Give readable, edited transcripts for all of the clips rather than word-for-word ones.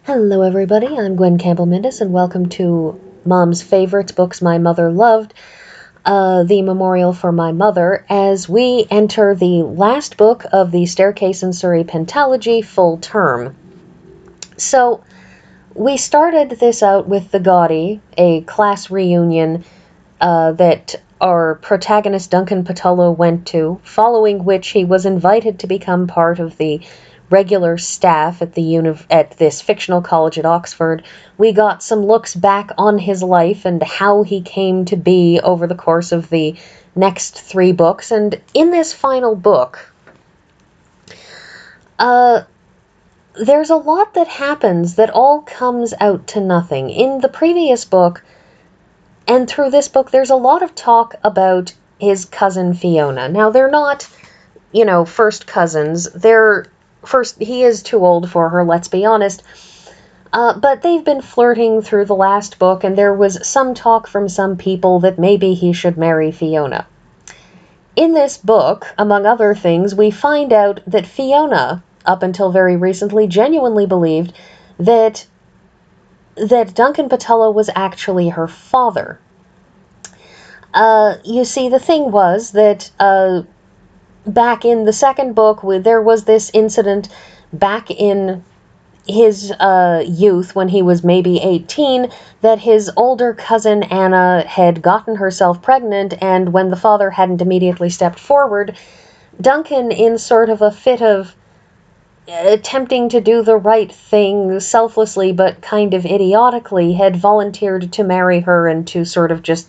Hello, everybody. I'm Gwen Campbell-Mindes, and welcome to Mom's Favorites Books My Mother Loved, the memorial for my mother, as we enter the last book of the Staircase in Surrey pentalogy, Full Term. So, we started this out with the Gaudy, a class reunion that our protagonist Duncan Patullo went to, following which he was invited to become part of the regular staff at at this fictional college at Oxford. We got some looks back on his life and how he came to be over the course of the next 3 books. And in this final book, there's a lot that happens that all comes out to nothing. In the previous book, and through this book, there's a lot of talk about his cousin Fiona. Now, they're not, first cousins. He is too old for her, let's be honest. But they've been flirting through the last book, and there was some talk from some people that maybe he should marry Fiona. In this book, among other things, we find out that Fiona, up until very recently, genuinely believed that Duncan Patullo was actually her father. You see, the thing was that back in the second book, there was this incident back in his youth, when he was maybe 18, that his older cousin Anna had gotten herself pregnant, and when the father hadn't immediately stepped forward, Duncan, in sort of a fit of attempting to do the right thing selflessly but kind of idiotically, had volunteered to marry her and to sort of just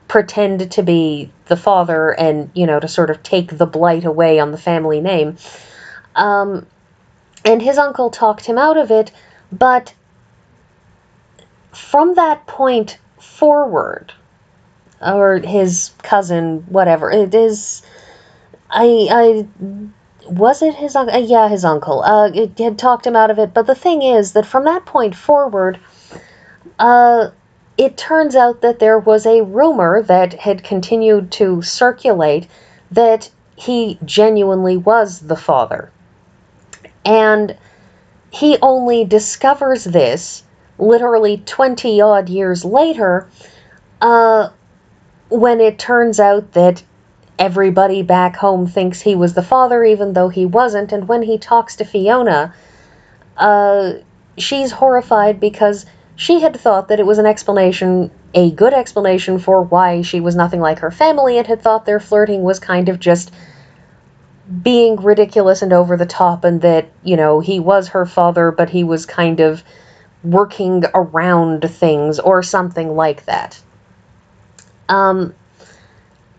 pretend to be the father and, to sort of take the blight away on the family name. And his uncle talked him out of it, but from that point forward, or his cousin, whatever, it is, was it his uncle? Yeah, his uncle. It had talked him out of it. But the thing is that from that point forward, it turns out that there was a rumor that had continued to circulate that he genuinely was the father. And he only discovers this literally 20-odd years later, when it turns out that everybody back home thinks he was the father, even though he wasn't. And when he talks to Fiona, she's horrified because she had thought that it was a good explanation for why she was nothing like her family, and had thought their flirting was kind of just being ridiculous and over the top, and that, he was her father, but he was kind of working around things or something like that.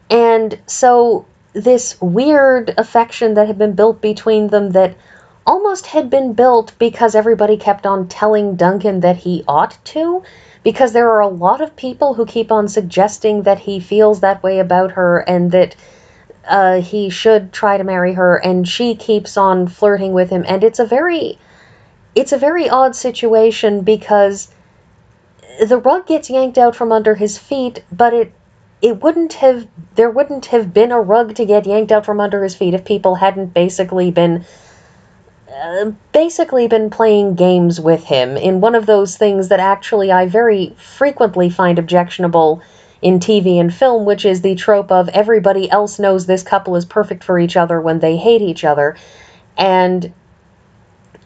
And so this weird affection that had been built between them, that almost had been built because everybody kept on telling Duncan that he ought to, because there are a lot of people who keep on suggesting that he feels that way about her and that he should try to marry her, and she keeps on flirting with him. And it's a very odd situation, because the rug gets yanked out from under his feet, but there wouldn't have been a rug to get yanked out from under his feet if people hadn't basically been playing games with him in one of those things that actually I very frequently find objectionable in TV and film, which is the trope of everybody else knows this couple is perfect for each other when they hate each other. And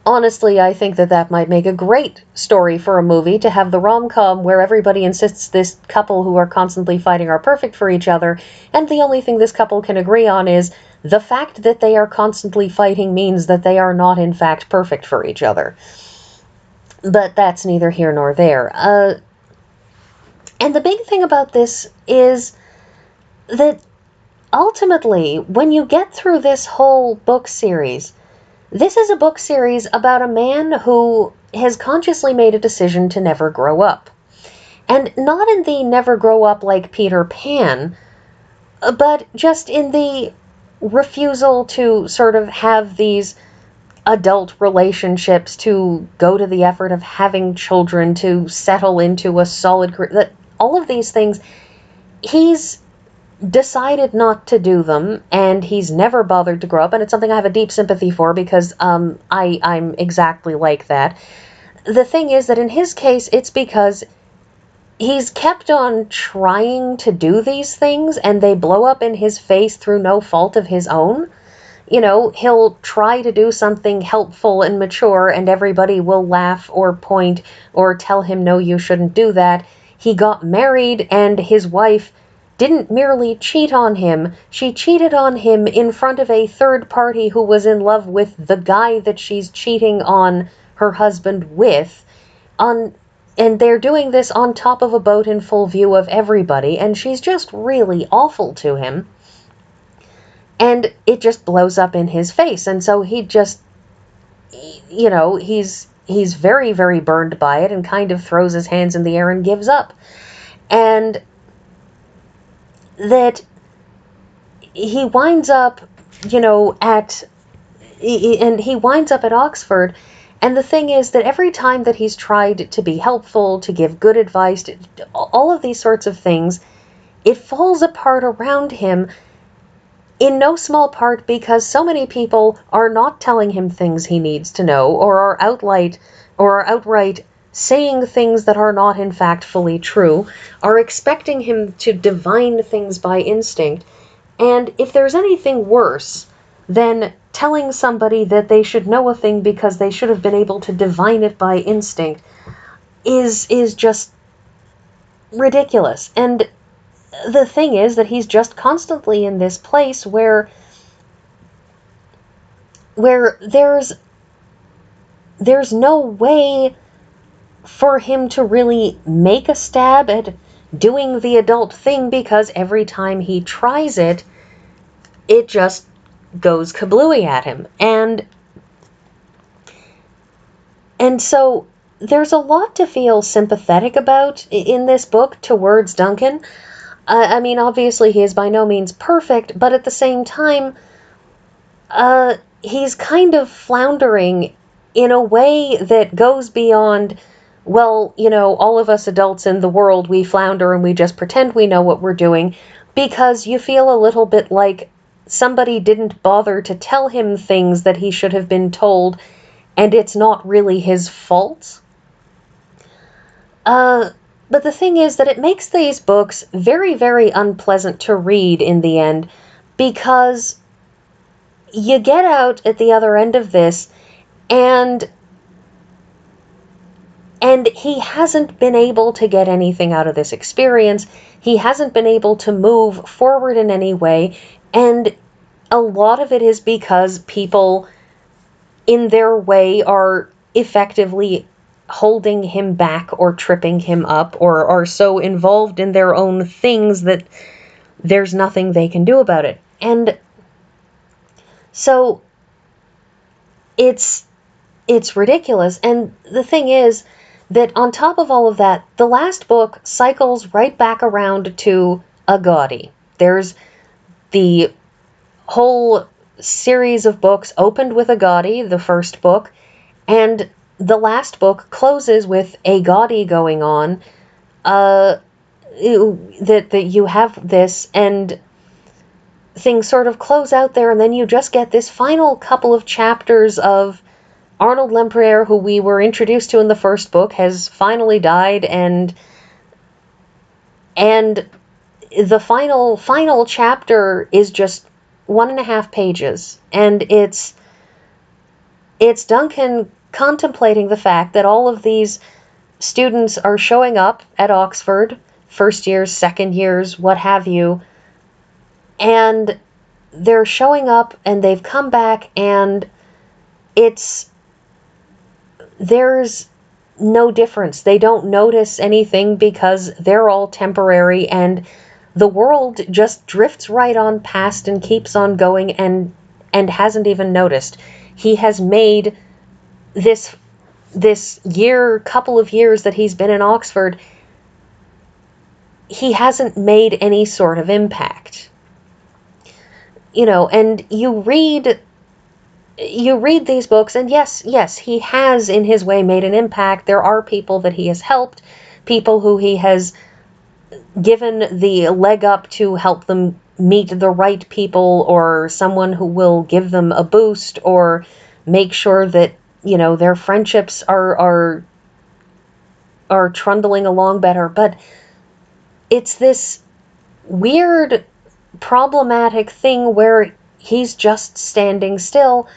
honestly, I think that might make a great story for a movie, to have the rom-com where everybody insists this couple who are constantly fighting are perfect for each other, and the only thing this couple can agree on is the fact that they are constantly fighting means that they are not, in fact, perfect for each other. But that's neither here nor there. And the big thing about this is that ultimately, when you get through this whole book series, this is a book series about a man who has consciously made a decision to never grow up. And not in the never grow up like Peter Pan, but just in the refusal to sort of have these adult relationships, to go to the effort of having children, to settle into a solid career, that all of these things, he's decided not to do them, and he's never bothered to grow up, and it's something I have a deep sympathy for, because I'm exactly like that. the thing is that in his case, it's because he's kept on trying to do these things, and they blow up in his face through no fault of his own. He'll try to do something helpful and mature, and everybody will laugh or point or tell him, no, you shouldn't do that. He got married, and his wife didn't merely cheat on him, she cheated on him in front of a third party who was in love with the guy that she's cheating on her husband with. And they're doing this on top of a boat in full view of everybody, and she's just really awful to him. And it just blows up in his face, and so he just, he's very, very burned by it and kind of throws his hands in the air and gives up. And that he winds up, he winds up at Oxford. And the thing is that every time that he's tried to be helpful, to give good advice, all of these sorts of things, it falls apart around him, in no small part because so many people are not telling him things he needs to know, or are outright saying things that are not in fact fully true, are expecting him to divine things by instinct. And if there's anything worse than telling somebody that they should know a thing because they should have been able to divine it by instinct, is just ridiculous. And the thing is that he's just constantly in this place where there's no way for him to really make a stab at doing the adult thing, because every time he tries it, it just goes kablooey at him. And so there's a lot to feel sympathetic about in this book towards Duncan. I mean, obviously he is by no means perfect, but at the same time, he's kind of floundering in a way that goes beyond, well, all of us adults in the world, we flounder and we just pretend we know what we're doing, because you feel a little bit like somebody didn't bother to tell him things that he should have been told, and it's not really his fault. But the thing is that it makes these books very, very unpleasant to read in the end, because you get out at the other end of this, and he hasn't been able to get anything out of this experience. He hasn't been able to move forward in any way, and a lot of it is because people in their way are effectively holding him back or tripping him up, or are so involved in their own things that there's nothing they can do about it. And so it's ridiculous. And the thing is that on top of all of that, the last book cycles right back around to a Gaudi. There's the whole series of books opened with a Gaudi, the first book, and the last book closes with a Gaudi going on, that you have this, and things sort of close out there, and then you just get this final couple of chapters of Arnold Lempriere, who we were introduced to in the first book, has finally died, and the final chapter is just 1.5 pages, and it's Duncan contemplating the fact that all of these students are showing up at Oxford, first years, second years, what have you, and they're showing up and they've come back, and there's no difference. They don't notice anything because they're all temporary, and the world just drifts right on past and keeps on going, and hasn't even noticed. He has made this couple of years that he's been in Oxford, he hasn't made any sort of impact. And you read these books, and yes, he has in his way made an impact. There are people that he has helped, people who he has given the leg up to help them meet the right people, or someone who will give them a boost, or make sure that their friendships are are trundling along better, but it's this weird, problematic thing where he's just standing still,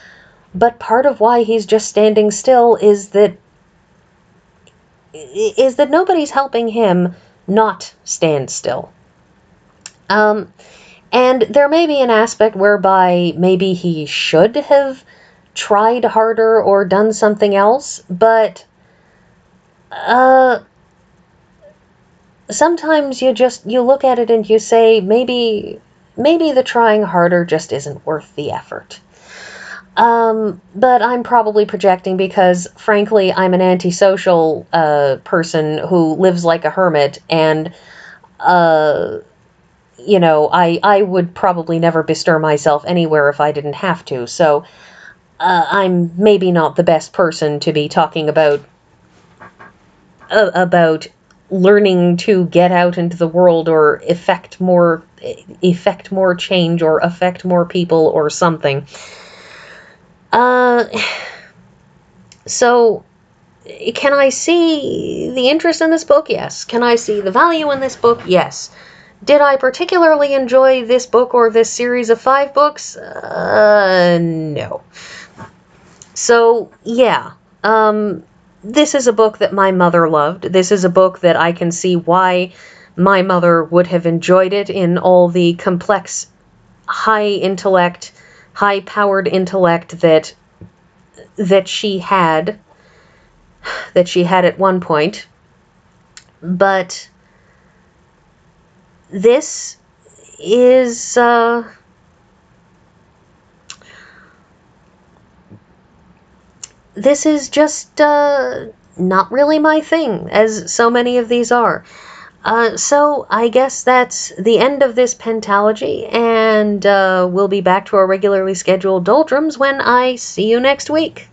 but part of why he's just standing still is that nobody's helping him not stand still. And there may be an aspect whereby maybe he should have tried harder or done something else, but sometimes you look at it and you say, maybe the trying harder just isn't worth the effort. But I'm probably projecting because, frankly, I'm an antisocial person who lives like a hermit, and I would probably never bestir myself anywhere if I didn't have to. So I'm maybe not the best person to be talking about learning to get out into the world or effect more change or affect more people or something. So can I see the interest in this book? Yes. Can I see the value in this book? Yes. Did I particularly enjoy this book or this series of 5 books? No. So, yeah. This is a book that my mother loved. This is a book that I can see why my mother would have enjoyed it in all the complex, high-powered intellect that she had at one point. But this is just not really my thing, as so many of these are. So I guess that's the end of this pentalogy, and we'll be back to our regularly scheduled doldrums when I see you next week.